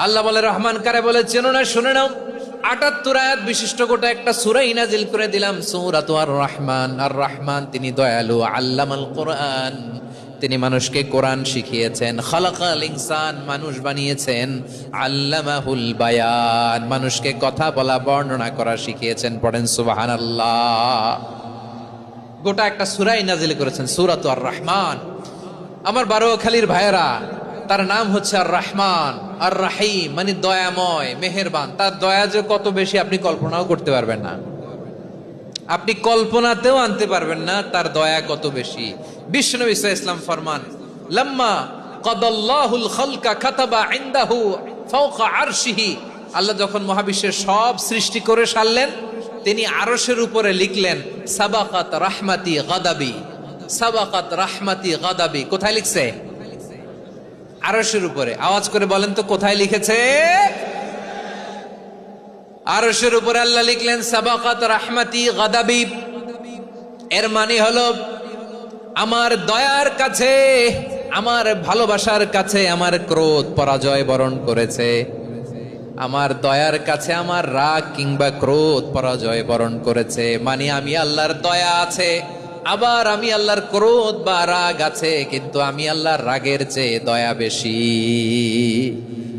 আল্লাহ বলে রহমান কারে বলে চেনো না, শুনে নাও। ৭৮ আয়াত বিশিষ্ট গোটা একটা সূরা নাজিল করে দিলাম, সূরাতু আর রহমান। আর রহমান তিনি দয়ালু, আল্লামাল কোরআন, তিনি মানুষকে কোরআন শিখিয়েছেন। খালাকাল ইনসান, মানুষ বানিয়েছেন। আল্লামাহুল বায়ান, মানুষকে কথা বলা বর্ণনা করা শিখিয়েছেন। পড়েন সুবহানাল্লাহ। গোটা একটা সূরাই নাজিল করেছেন, সূরাতু আর রহমান। আমার বারোখালীর ভাইয়েরা, তার নাম হচ্ছে আর রহমান আর রাহিম, মানে দয়াময়, মেহেরবান। তার দয়া যে কত বেশি আপনি কল্পনাও করতে পারবেন না, আপনি কল্পনাতেও আনতে পারবেন না তার দয়া কত বেশি। বিশ্বনবী সাল্লাল্লাহু আলাইহি ওয়াসাল্লাম ফরমান, লাম্মা কাদাল্লাহুল খালকা কাতাবা ইনদাহু ফাওকা আরশিহি, আল্লাহ যখন মহাবিশ্বের সব সৃষ্টি করে সারলেন, তিনি আরশের উপরে লিখলেন সাবাকাত রাহমাতি গাদাবি, সাবাকাত রাহমাতি গাদাবি। কোথায় লিখছে? আরশের উপরে। আওয়াজ করে বলেন তো কোথায় লিখেছে? আরশের উপরে আল্লাহ লিখলেন সাবাকাত রাহমাতি গাদাবি। এর মানে হলো আমার দয়ার কাছে, আমার ভালোবাসার কাছে আমার ক্রোধ পরাজয় বরণ করেছে। আমার দয়ার কাছে আমার রাগ কিংবা ক্রোধ পরাজয় বরণ করেছে। মানে আমি আল্লাহর দয়া আছে, আবার আমি আল্লাহর ক্রোধ বা রাগ আছে, কিন্তু আমি আল্লাহর রাগের চেয়ে দয়া বেশি।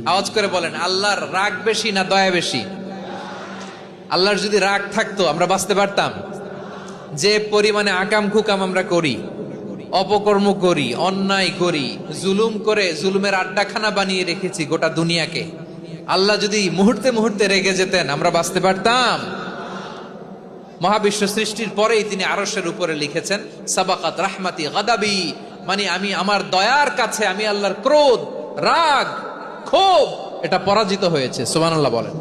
আওয়াজ করে বলেন, আল্লাহর রাগ বেশি না দয়া বেশি? আল্লাহর যদি রাগ থাকতো আমরা বাঁচতে পারতাম? যে পরিমাণে আকাম খুকাম আমরা করি, অপকর্ম করি, অন্যায় করি, জুলুম করে জুলুমের আড্ডাখানা বানিয়ে রেখেছি গোটা দুনিয়াকে, আল্লাহ যদি মুহূর্তে মুহূর্তে রেগে যেতেন আমরা বাঁচতে পারতাম? মহাবিশ্ব সৃষ্টির পরেই তিনি আরশের উপরে লিখেছেন সাবাকাত রাহমাতি গাদাবি, মানে আমি আমার দয়ার কাছে আমি আল্লাহর ক্রোধ, রাগ, ক্ষোভ এটা পরাজিত হয়েছে। সুবহানাল্লাহ বলেন।